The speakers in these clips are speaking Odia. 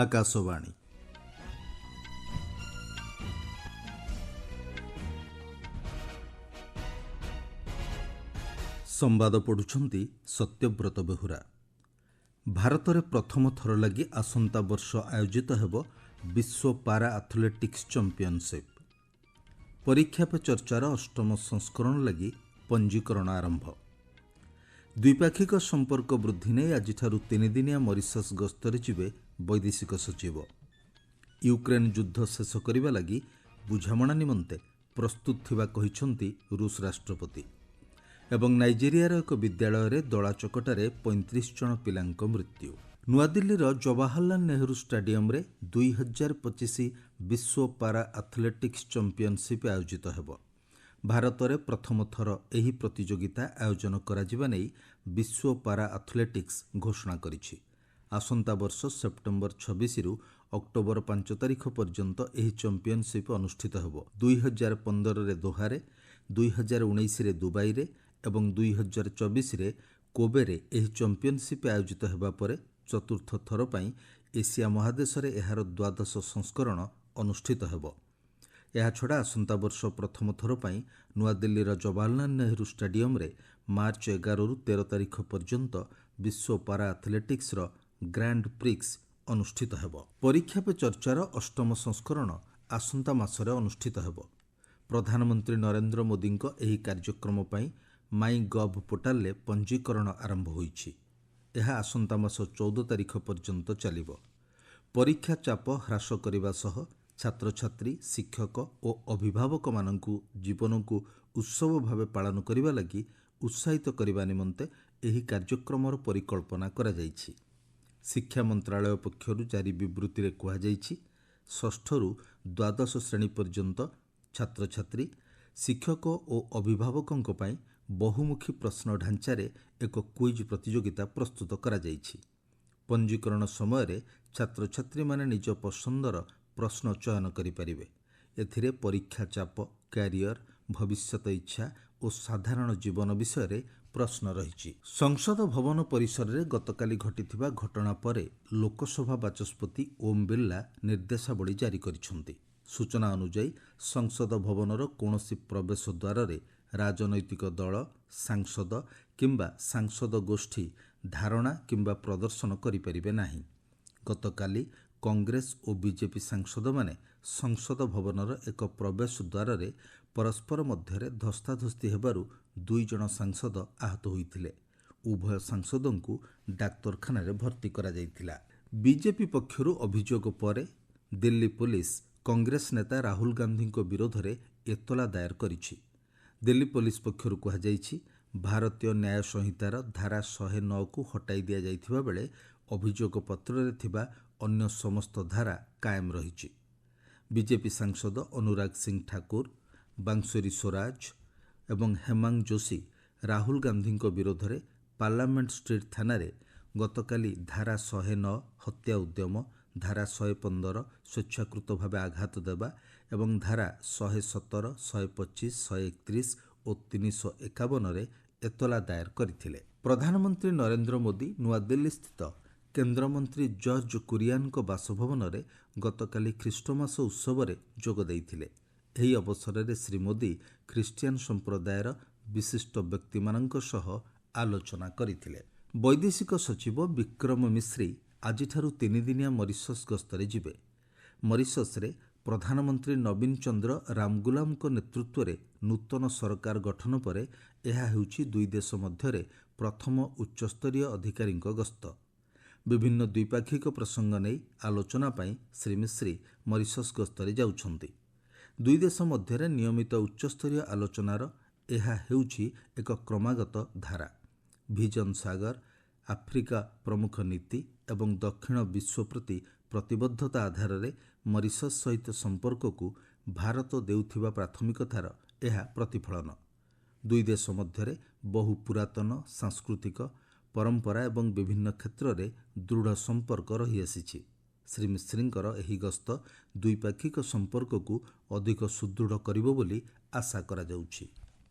ଆକାଶବାଣୀ। ସମ୍ବାଦ ପଢ଼ୁଛନ୍ତି ସତ୍ୟବ୍ରତ ବେହୁରା। ଭାରତରେ ପ୍ରଥମ ଥର ଲାଗି ଆସନ୍ତା ବର୍ଷ ଆୟୋଜିତ ହେବ ବିଶ୍ୱ ପାରା ଆଥଲେଟିକ୍ସ ଚମ୍ପିଅନସିପ୍। ପରୀକ୍ଷା ପେ ଚର୍ଚ୍ଚାର ଅଷ୍ଟମ ସଂସ୍କରଣ ଲାଗି ପଞ୍ଜୀକରଣ ଆରମ୍ଭ। ଦ୍ୱିପାକ୍ଷିକ ସମ୍ପର୍କ ବୃଦ୍ଧି ନେଇ ଆଜିଠାରୁ ତିନିଦିନିଆ ମରିସସ୍ ଗସ୍ତରେ ଯିବେ ବୈଦେଶିକ ସଚିବ। ୟୁକ୍ରେନ୍ ଯୁଦ୍ଧ ଶେଷ କରିବା ଲାଗି ବୁଝାମଣା ନିମନ୍ତେ ପ୍ରସ୍ତୁତ ଥିବା କହିଛନ୍ତି ରୁଷ ରାଷ୍ଟ୍ରପତି। ଏବଂ ନାଇଜେରିଆର ଏକ ବିଦ୍ୟାଳୟରେ ଦଳାଚକଟାରେ 35 ଜଣ ପିଲାଙ୍କ ମୃତ୍ୟୁ। ନୂଆଦିଲ୍ଲୀର ଜବାହରଲାଲ ନେହେରୁ ଷ୍ଟାଡିୟମରେ 2025 ବିଶ୍ୱ ପାରା ଆଥଲେଟିକ୍ସ ଚମ୍ପିଅନସିପ୍ ଆୟୋଜିତ ହେବ। ଭାରତରେ ପ୍ରଥମ ଥର ଏହି ପ୍ରତିଯୋଗିତା ଆୟୋଜନ କରାଯିବା ନେଇ ବିଶ୍ୱ ପାରା ଆଥଲେଟିକ୍ସ ଘୋଷଣା କରିଛି। ଆସନ୍ତା ବର୍ଷ ସେପ୍ଟେମ୍ବର 26ରୁ ଅକ୍ଟୋବର 5 ତାରିଖ ପର୍ଯ୍ୟନ୍ତ ଏହି ଚମ୍ପିଅନସିପ୍ ଅନୁଷ୍ଠିତ ହେବ। 2015ରେ ଦୋହାରେ, 2019ରେ ଦୁବାଇରେ ଏବଂ 2024ରେ କୋବେରେ ଏହି ଚମ୍ପିଅନସିପ୍ ଆୟୋଜିତ ହେବା ପରେ ଚତୁର୍ଥ ଥର ପାଇଁ ଏସିଆ ମହାଦେଶରେ ଏହାର ଦ୍ୱାଦଶ ସଂସ୍କରଣ ଅନୁଷ୍ଠିତ ହେବ। ଏହାଛଡ଼ା ଆସନ୍ତା ବର୍ଷ ପ୍ରଥମ ଥର ପାଇଁ ନୂଆଦିଲ୍ଲୀର ଜବାହରଲାଲ ନେହେରୁ ଷ୍ଟାଡିୟମରେ ମାର୍ଚ୍ଚ 11ରୁ 13 ତାରିଖ ପର୍ଯ୍ୟନ୍ତ ବିଶ୍ୱ ପାରା ଆଥଲେଟିକ୍ସର ଗ୍ରାଣ୍ଡ ପ୍ରିକ୍ସ ଅନୁଷ୍ଠିତ ହେବ। ପରୀକ୍ଷା ପେ ଚର୍ଚ୍ଚାର ଅଷ୍ଟମ ସଂସ୍କରଣ ଆସନ୍ତା ମାସରେ ଅନୁଷ୍ଠିତ ହେବ। ପ୍ରଧାନମନ୍ତ୍ରୀ ନରେନ୍ଦ୍ର ମୋଦିଙ୍କ ଏହି କାର୍ଯ୍ୟକ୍ରମ ପାଇଁ ମାଇ ଗଭ୍ ପୋର୍ଟାଲରେ ପଞ୍ଜୀକରଣ ଆରମ୍ଭ ହୋଇଛି। ଏହା ଆସନ୍ତା ମାସ 14 ତାରିଖ ପର୍ଯ୍ୟନ୍ତ ଚାଲିବ। ପରୀକ୍ଷା ଚାପ ହ୍ରାସ କରିବା ସହ ଛାତ୍ରଛାତ୍ରୀ, ଶିକ୍ଷକ ଓ ଅଭିଭାବକମାନଙ୍କୁ ଜୀବନକୁ ଉତ୍ସବ ଭାବେ ପାଳନ କରିବା ଲାଗି ଉତ୍ସାହିତ କରିବା ନିମନ୍ତେ ଏହି କାର୍ଯ୍ୟକ୍ରମର ପରିକଳ୍ପନା କରାଯାଇଛି। ଶିକ୍ଷା ମନ୍ତ୍ରାଳୟ ପକ୍ଷରୁ ଜାରି ବିବୃତ୍ତିରେ କୁହାଯାଇଛି, ଷଷ୍ଠରୁ ଦ୍ୱାଦଶ ଶ୍ରେଣୀ ପର୍ଯ୍ୟନ୍ତ ଛାତ୍ରଛାତ୍ରୀ, ଶିକ୍ଷକ ଓ ଅଭିଭାବକଙ୍କ ପାଇଁ ବହୁମୁଖୀ ପ୍ରଶ୍ନ ଢାଞ୍ଚାରେ ଏକ କୁଇଜ୍ ପ୍ରତିଯୋଗିତା ପ୍ରସ୍ତୁତ କରାଯାଇଛି। ପଞ୍ଜୀକରଣ ସମୟରେ ଛାତ୍ରଛାତ୍ରୀମାନେ ନିଜ ପସନ୍ଦର ପ୍ରଶ୍ନ ଚୟନ କରିପାରିବେ। ଏଥିରେ ପରୀକ୍ଷା ଚାପ, କ୍ୟାରିୟର, ଭବିଷ୍ୟତ ଇଚ୍ଛା ଓ ସାଧାରଣ ଜୀବନ ବିଷୟରେ ପ୍ରଶ୍ନ ରହିଛି। ସଂସଦ ଭବନ ପରିସରରେ ଗତକାଲି ଘଟିଥିବା ଘଟଣା ପରେ ଲୋକସଭା ବାଚସ୍ପତି ଓମ୍ ବିର୍ଲା ନିର୍ଦ୍ଦେଶାବଳୀ ଜାରି କରିଛନ୍ତି। ସୂଚନା ଅନୁଯାୟୀ ସଂସଦ ଭବନର କୌଣସି ପ୍ରବେଶ ଦ୍ୱାରରେ ରାଜନୈତିକ ଦଳ, ସାଂସଦ କିମ୍ବା ସାଂସଦ ଗୋଷ୍ଠୀ ଧାରଣା କିମ୍ବା ପ୍ରଦର୍ଶନ କରିପାରିବେ ନାହିଁ। ଗତକାଲି କଂଗ୍ରେସ ଓ ବିଜେପି ସାଂସଦମାନେ ସଂସଦ ଭବନର ଏକ ପ୍ରବେଶ ଦ୍ୱାରରେ ପରସ୍ପର ମଧ୍ୟରେ ଧସ୍ତାଧସ୍ତି ହେବାରୁ 2 ଜଣ ସାଂସଦ ଆହତ ହୋଇଥିଲେ। ଉଭୟ ସାଂସଦଙ୍କୁ ଡାକ୍ତରଖାନାରେ ଭର୍ତ୍ତି କରାଯାଇଥିଲା। ବିଜେପି ପକ୍ଷରୁ ଅଭିଯୋଗ ପରେ ଦିଲ୍ଲୀ ପୋଲିସ କଂଗ୍ରେସ ନେତା ରାହୁଲ ଗାନ୍ଧୀଙ୍କ ବିରୋଧରେ ଏତଲା ଦାୟର କରିଛି। ଦିଲ୍ଲୀ ପୋଲିସ ପକ୍ଷରୁ କୁହାଯାଇଛି, ଭାରତୀୟ ନ୍ୟାୟ ସଂହିତାର ଧାରା 109କୁ ହଟାଇ ଦିଆଯାଇଥିବା ବେଳେ ଅଭିଯୋଗ ପତ୍ରରେ ଥିବା ଅନ୍ୟ ସମସ୍ତ ଧାରା କାଏମ ରହିଛି। ବିଜେପି ସାଂସଦ ଅନୁରାଗ ସିଂ ଠାକୁର, ବାଂଶୁରୀ ସ୍ୱରାଜ ଏବଂ ହେମାଙ୍ଗ ଯୋଶୀ ରାହୁଲ ଗାନ୍ଧୀଙ୍କ ବିରୋଧରେ ପାର୍ଲାମେଣ୍ଟ ଷ୍ଟ୍ରିଟ୍ ଥାନାରେ ଗତକାଲି ଧାରା 109 ହତ୍ୟା ଉଦ୍ୟମ, ଧାରା 115 ସ୍ୱେଚ୍ଛାକୃତ ଭାବେ ଆଘାତ ଦେବା ଏବଂ ଧାରା 117, 125, 131 ଓ 351ରେ ଏତଲା ଦାୟର କରିଥିଲେ। ପ୍ରଧାନମନ୍ତ୍ରୀ ନରେନ୍ଦ୍ର ମୋଦି ନୂଆଦିଲ୍ଲୀ ସ୍ଥିତ କେନ୍ଦ୍ରମନ୍ତ୍ରୀ ଜର୍ଜ କୁରିଆନଙ୍କ ବାସଭବନରେ ଗତକାଲି ଖ୍ରୀଷ୍ଟମାସ ଉତ୍ସବରେ ଯୋଗ ଦେଇଥିଲେ। ଏହି ଅବସରରେ ଶ୍ରୀ ମୋଦି ଖ୍ରୀଷ୍ଟିଆନ ସମ୍ପ୍ରଦାୟର ବିଶିଷ୍ଟ ବ୍ୟକ୍ତିମାନଙ୍କ ସହ ଆଲୋଚନା କରିଥିଲେ। ବୈଦେଶିକ ସଚିବ ବିକ୍ରମ ମିଶ୍ରି ଆଜିଠାରୁ ତିନିଦିନିଆ ମରିସସ୍ ଗସ୍ତରେ ଯିବେ। ମରିସସ୍ରେ ପ୍ରଧାନମନ୍ତ୍ରୀ ନବୀନ ଚନ୍ଦ୍ର ରାମଗୁଲାମଙ୍କ ନେତୃତ୍ୱରେ ନୂତନ ସରକାର ଗଠନ ପରେ ଏହା ହେଉଛି ଦୁଇ ଦେଶ ମଧ୍ୟରେ ପ୍ରଥମ ଉଚ୍ଚସ୍ତରୀୟ ଅଧିକାରୀଙ୍କ ଗସ୍ତ। ବିଭିନ୍ନ ଦ୍ୱିପାକ୍ଷିକ ପ୍ରସଙ୍ଗ ନେଇ ଆଲୋଚନା ପାଇଁ ଶ୍ରୀ ମିଶ୍ରି ମରିସସ୍ ଗସ୍ତରେ ଯାଉଛନ୍ତି। ଦୁଇ ଦେଶ ମଧ୍ୟରେ ନିୟମିତ ଉଚ୍ଚସ୍ତରୀୟ ଆଲୋଚନାର ଏହା ହେଉଛି ଏକ କ୍ରମାଗତ ଧାରା। ଭିଜନ ସାଗର, ଆଫ୍ରିକା ପ୍ରମୁଖ ନୀତି ଏବଂ ଦକ୍ଷିଣ ବିଶ୍ୱ ପ୍ରତି ପ୍ରତିବଦ୍ଧତା ଆଧାରରେ ମରିସସ୍ ସହିତ ସମ୍ପର୍କକୁ ଭାରତ ଦେଉଥିବା ପ୍ରାଥମିକତାର ଏହା ପ୍ରତିଫଳନ। ଦୁଇ ଦେଶ ମଧ୍ୟରେ ବହୁ ପୁରାତନ ସାଂସ୍କୃତିକ ପରମ୍ପରା ଏବଂ ବିଭିନ୍ନ କ୍ଷେତ୍ରରେ ଦୃଢ଼ ସମ୍ପର୍କ ରହିଆସିଛି। ଶ୍ରୀ ମିଶ୍ରିଙ୍କର ଏହି ଗସ୍ତ ଦ୍ୱିପାକ୍ଷିକ ସମ୍ପର୍କକୁ ଅଧିକ ସୁଦୃଢ଼ କରିବ ବୋଲି ଆଶା କରାଯାଉଛି।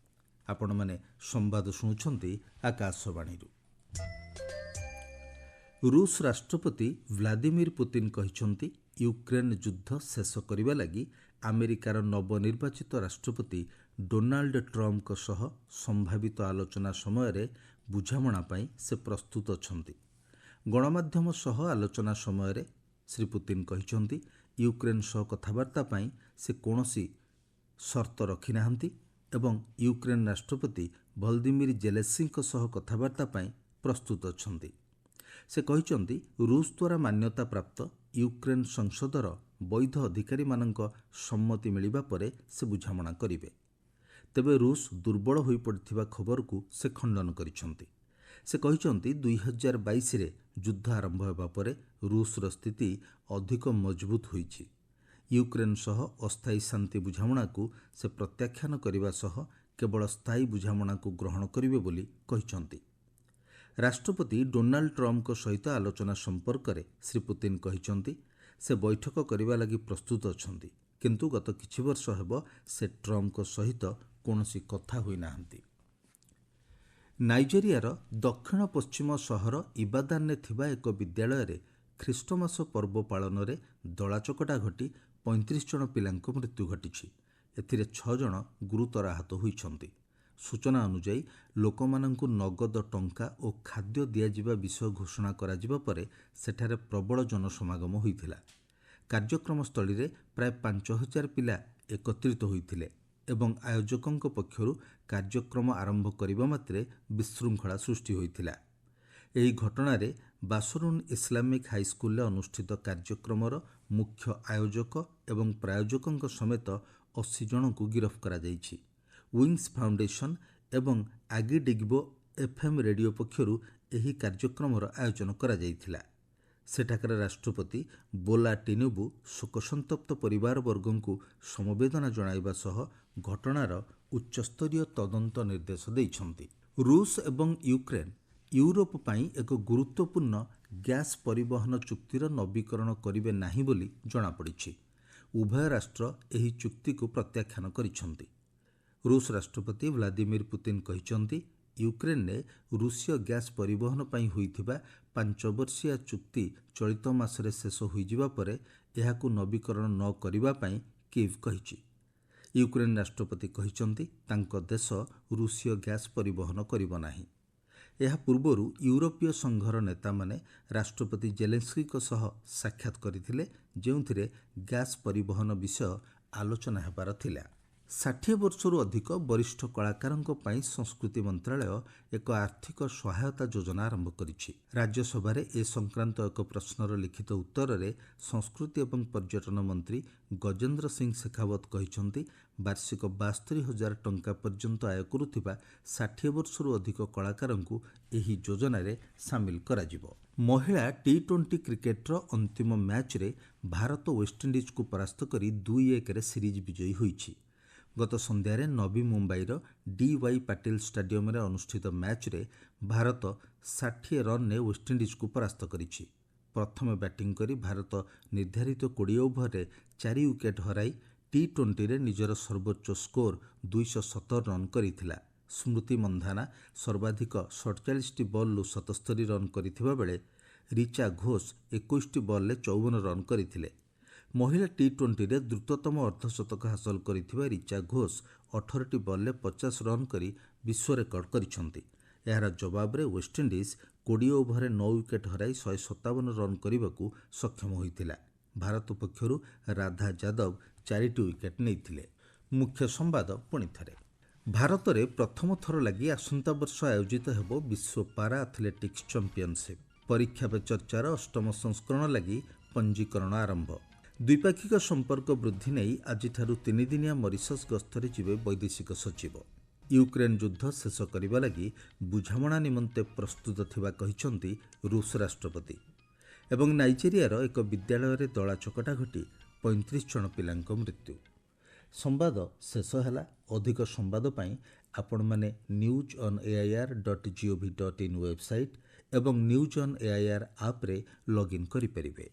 ଆପଣମାନେ ସମ୍ବାଦ ଶୁଣୁଛନ୍ତି ଆକାଶବାଣୀରୁ। ରୁଷ ରାଷ୍ଟ୍ରପତି ଭ୍ଲାଦିମିର ପୁତିନ କହିଛନ୍ତି ୟୁକ୍ରେନ ଯୁଦ୍ଧ ଶେଷ କରିବା ଲାଗି ଆମେରିକାର ନବନିର୍ବାଚିତ ରାଷ୍ଟ୍ରପତି ଡୋନାଲ୍ଡ ଟ୍ରମ୍ପଙ୍କ ସହ ସମ୍ଭାବିତ ଆଲୋଚନା ସମୟରେ ବୁଝାମଣା ପାଇଁ ସେ ପ୍ରସ୍ତୁତ ଅଛନ୍ତି। ଗଣମାଧ୍ୟମ ସହ ଆଲୋଚନା ସମୟରେ ଶ୍ରୀ ପୁତିନ କହିଛନ୍ତି ୟୁକ୍ରେନ ସହ କଥାବାର୍ତ୍ତା ପାଇଁ ସେ କୌଣସି ସର୍ତ୍ତ ରଖିନାହାନ୍ତି ଏବଂ ୟୁକ୍ରେନ ରାଷ୍ଟ୍ରପତି ଭଲଦିମିର ଜେଲେନ୍ସ୍କିଙ୍କ ସହ କଥାବାର୍ତ୍ତା ପାଇଁ ପ୍ରସ୍ତୁତ ଅଛନ୍ତି। ସେ କହିଛନ୍ତି ରୁଷ ଦ୍ୱାରା ମାନ୍ୟତାପ୍ରାପ୍ତ ୟୁକ୍ରେନ ସଂସଦର ବୈଧ ଅଧିକାରୀମାନଙ୍କ ସମ୍ମତି ମିଳିବା ପରେ ସେ ବୁଝାମଣା କରିବେ। ତେବେ ରୁଷ ଦୁର୍ବଳ ହୋଇପଡ଼ିଥିବା ଖବରକୁ ସେ ଖଣ୍ଡନ କରିଛନ୍ତି। ସେ କହିଛନ୍ତି 2022ରେ ଯୁଦ୍ଧ ଆରମ୍ଭ ହେବା ପରେ ରୁଷର ସ୍ଥିତି ଅଧିକ ମଜବୁତ ହୋଇଛି। ୟୁକ୍ରେନ ସହ ଅସ୍ଥାୟୀ ଶାନ୍ତି ବୁଝାମଣାକୁ ସେ ପ୍ରତ୍ୟାଖ୍ୟାନ କରିବା ସହ କେବଳ ସ୍ଥାୟୀ ବୁଝାମଣାକୁ ଗ୍ରହଣ କରିବେ ବୋଲି କହିଛନ୍ତି। ରାଷ୍ଟ୍ରପତି ଡୋନାଲ୍ଡ ଟ୍ରମ୍ପଙ୍କ ସହିତ ଆଲୋଚନା ସମ୍ପର୍କରେ ଶ୍ରୀ ପୁତିନ କହିଛନ୍ତି ସେ ବୈଠକ କରିବା ଲାଗି ପ୍ରସ୍ତୁତ ଅଛନ୍ତି, କିନ୍ତୁ ଗତ କିଛି ବର୍ଷ ହେବ ସେ ଟ୍ରମ୍ପଙ୍କ ସହିତ କୌଣସି କଥା ହୋଇନାହାନ୍ତି। ନାଇଜେରିଆର ଦକ୍ଷିଣ ପଶ୍ଚିମ ସହର ଇବାଦାନରେ ଥିବା ଏକ ବିଦ୍ୟାଳୟରେ ଖ୍ରୀଷ୍ଟମାସ ପର୍ବ ପାଳନରେ ଦଳାଚକଟା ଘଟି 35 ଜଣ ପିଲାଙ୍କ ମୃତ୍ୟୁ ଘଟିଛି। ଏଥିରେ 6 ଜଣ ଗୁରୁତର ଆହତ ହୋଇଛନ୍ତି। ସୂଚନା ଅନୁଯାୟୀ ଲୋକମାନଙ୍କୁ ନଗଦ ଟଙ୍କା ଓ ଖାଦ୍ୟ ଦିଆଯିବା ବିଷୟ ଘୋଷଣା କରାଯିବା ପରେ ସେଠାରେ ପ୍ରବଳ ଜନସମାଗମ ହୋଇଥିଲା। କାର୍ଯ୍ୟକ୍ରମ ସ୍ଥଳୀରେ ପ୍ରାୟ 5,000 ପିଲା ଏକତ୍ରିତ ହୋଇଥିଲେ ଏବଂ ଆୟୋଜକଙ୍କ ପକ୍ଷରୁ କାର୍ଯ୍ୟକ୍ରମ ଆରମ୍ଭ କରିବା ମାତ୍ରେ ବିଶୃଙ୍ଖଳା ସୃଷ୍ଟି ହୋଇଥିଲା। ଏହି ଘଟଣାରେ ବାସରୁନ୍ ଇସଲାମିକ୍ ହାଇସ୍କୁଲରେ ଅନୁଷ୍ଠିତ କାର୍ଯ୍ୟକ୍ରମର ମୁଖ୍ୟ ଆୟୋଜକ ଏବଂ ପ୍ରାୟୋଜକଙ୍କ ସମେତ 80 ଜଣଙ୍କୁ ଗିରଫ କରାଯାଇଛି। ୱିଙ୍ଗସ୍ ଫାଉଣ୍ଡେସନ ଏବଂ ଆଗିଡିଗ୍ବୋ FM ରେଡିଓ ପକ୍ଷରୁ ଏହି କାର୍ଯ୍ୟକ୍ରମର ଆୟୋଜନ କରାଯାଇଥିଲା। ସେଠାକାର ରାଷ୍ଟ୍ରପତି ବୋଲା ଟିନୁବୁ ଶୋକସନ୍ତପ୍ତ ପରିବାରବର୍ଗଙ୍କୁ ସମବେଦନା ଜଣାଇବା ସହ ଘଟଣାର ଉଚ୍ଚସ୍ତରୀୟ ତଦନ୍ତ ନିର୍ଦ୍ଦେଶ ଦେଇଛନ୍ତି। ରୁଷ ଏବଂ ୟୁକ୍ରେନ ୟୁରୋପ ପାଇଁ ଏକ ଗୁରୁତ୍ୱପୂର୍ଣ୍ଣ ଗ୍ୟାସ୍ ପରିବହନ ଚୁକ୍ତିର ନବୀକରଣ କରିବେ ନାହିଁ ବୋଲି ଜଣାପଡ଼ିଛି। ଉଭୟ ରାଷ୍ଟ୍ର ଏହି ଚୁକ୍ତିକୁ ପ୍ରତ୍ୟାଖ୍ୟାନ କରିଛନ୍ତି। ରୁଷ ରାଷ୍ଟ୍ରପତି ଭ୍ଲାଦିମିର ପୁତିନ କହିଛନ୍ତି ୟୁକ୍ରେନରେ ରୁଷୀୟ ଗ୍ୟାସ୍ ପରିବହନ ପାଇଁ ହୋଇଥିବା 5 ବର୍ଷିଆ ଚୁକ୍ତି ଚଳିତ ମାସରେ ଶେଷ ହୋଇଯିବା ପରେ ଏହାକୁ ନବୀକରଣ ନ କରିବା ପାଇଁ କିଭ୍ କହିଛି। ୟୁକ୍ରେନ ରାଷ୍ଟ୍ରପତି କହିଛନ୍ତି ତାଙ୍କ ଦେଶ ରୁଷୀୟ ଗ୍ୟାସ୍ ପରିବହନ କରିବ ନାହିଁ। ଏହା ପୂର୍ବରୁ ୟୁରୋପୀୟ ସଂଘର ନେତାମାନେ ରାଷ୍ଟ୍ରପତି ଜେଲେନ୍ସ୍କିଙ୍କ ସହ ସାକ୍ଷାତ କରିଥିଲେ, ଯେଉଁଥିରେ ଗ୍ୟାସ୍ ପରିବହନ ବିଷୟ ଆଲୋଚନା ହେବାର ଥିଲା। 60 ବର୍ଷରୁ ଅଧିକ ବରିଷ୍ଠ କଳାକାରଙ୍କ ପାଇଁ ସଂସ୍କୃତି ମନ୍ତ୍ରାଳୟ ଏକ ଆର୍ଥିକ ସହାୟତା ଯୋଜନା ଆରମ୍ଭ କରିଛି। ରାଜ୍ୟସଭାରେ ଏ ସଂକ୍ରାନ୍ତ ଏକ ପ୍ରଶ୍ନର ଲିଖିତ ଉତ୍ତରରେ ସଂସ୍କୃତି ଏବଂ ପର୍ଯ୍ୟଟନ ମନ୍ତ୍ରୀ ଗଜେନ୍ଦ୍ର ସିଂ ଶେଖାୱତ କହିଛନ୍ତି ବାର୍ଷିକ 72,000 ଟଙ୍କା ପର୍ଯ୍ୟନ୍ତ ଆୟ କରୁଥିବା 60 ବର୍ଷରୁ ଅଧିକ କଳାକାରଙ୍କୁ ଏହି ଯୋଜନାରେ ସାମିଲ କରାଯିବ। ମହିଳା ଟି20 କ୍ରିକେଟର ଅନ୍ତିମ ମ୍ୟାଚ୍ରେ ଭାରତ ୱେଷ୍ଟଇଣ୍ଡିଜକୁ ପରାସ୍ତ କରି 2-1ରେ ସିରିଜ୍ ବିଜୟୀ ହୋଇଛି। ଗତ ସନ୍ଧ୍ୟାରେ ନବୀ ମୁମ୍ବାଇର ଡି.ୱାଇ. ପାଟିଲ ଷ୍ଟାଡିୟମରେ ଅନୁଷ୍ଠିତ ମ୍ୟାଚ୍ରେ ଭାରତ 60 ରନ୍ରେ ୱେଷ୍ଟଇଣ୍ଡିଜକୁ ପରାସ୍ତ କରିଛି। ପ୍ରଥମେ ବ୍ୟାଟିଂ କରି ଭାରତ ନିର୍ଦ୍ଧାରିତ 20 ଓଭରରେ 4 ୱିକେଟ୍ ହରାଇ ଟି20ରେ ନିଜର ସର୍ବୋଚ୍ଚ ସ୍କୋର 217 ରନ୍ କରିଥିଲା। ସ୍ମୃତି ମନ୍ଧାନା ସର୍ବାଧିକ 47ଟି ବଲ୍ରୁ 77 ରନ୍ କରିଥିବା ବେଳେ ରିଚା ଘୋଷ 21ଟି ବଲ୍ରେ 54 ରନ୍ କରିଥିଲେ। ମହିଳା ଟି20ରେ ଦ୍ରୁତତମ ଅର୍ଦ୍ଧଶତକ ହାସଲ କରିଥିବା ରିଚା ଘୋଷ 18ଟି ବଲ୍ରେ 50 ରନ୍ କରି ବିଶ୍ୱ ରେକର୍ଡ କରିଛନ୍ତି। ଏହାର ଜବାବରେ ୱେଷ୍ଟଇଣ୍ଡିଜ 20 ଓଭରରେ 9 ୱିକେଟ୍ ହରାଇ 157 ରନ୍ କରିବାକୁ ସକ୍ଷମ ହୋଇଥିଲା। ଭାରତ ପକ୍ଷରୁ ରାଧା ଯାଦବ 4ଟି ୱିକେଟ୍ ନେଇଥିଲେ। ମୁଖ୍ୟ ସମ୍ବାଦ ପୁଣିଥରେ। ଭାରତରେ ପ୍ରଥମ ଥର ଲାଗି ଆସନ୍ତା ବର୍ଷ ଆୟୋଜିତ ହେବ ବିଶ୍ୱ ପାରା ଆଥଲେଟିକ୍ସ ଚାମ୍ପିୟନସିପ୍। ପରୀକ୍ଷା ପେ ଚର୍ଚ୍ଚାର 8ମ ସଂସ୍କରଣ ଲାଗି ପଞ୍ଜୀକରଣ ଆରମ୍ଭ। ଦ୍ୱିପାକ୍ଷିକ ସମ୍ପର୍କ ବୃଦ୍ଧି ନେଇ ଆଜିଠାରୁ 3 ଦିନିଆ ମରିସସ୍ ଗସ୍ତରେ ଯିବେ ବୈଦେଶିକ ସଚିବ। ୟୁକ୍ରେନ ଯୁଦ୍ଧ ଶେଷ କରିବା ଲାଗି ବୁଝାମଣା ନିମନ୍ତେ ପ୍ରସ୍ତୁତ ଥିବା କହିଛନ୍ତି ରୁଷ ରାଷ୍ଟ୍ରପତି। ଏବଂ ନାଇଜେରିଆର ଏକ ବିଦ୍ୟାଳୟରେ ଦଳାଚକଟା ଘଟି 35 ଜଣ ପିଲାଙ୍କ ମୃତ୍ୟୁ। ସମ୍ବାଦ ଶେଷ ହେଲା। ଅଧିକ ସମ୍ବାଦ ପାଇଁ ଆପଣମାନେ newsonair.gov.in ୱେବସାଇଟ୍ ଏବଂ ନ୍ୟୁଜ୍ ଅନ୍ ଏଆଇଆର୍ ଆପ୍ରେ ଲଗ୍ଇନ୍ କରିପାରିବେ।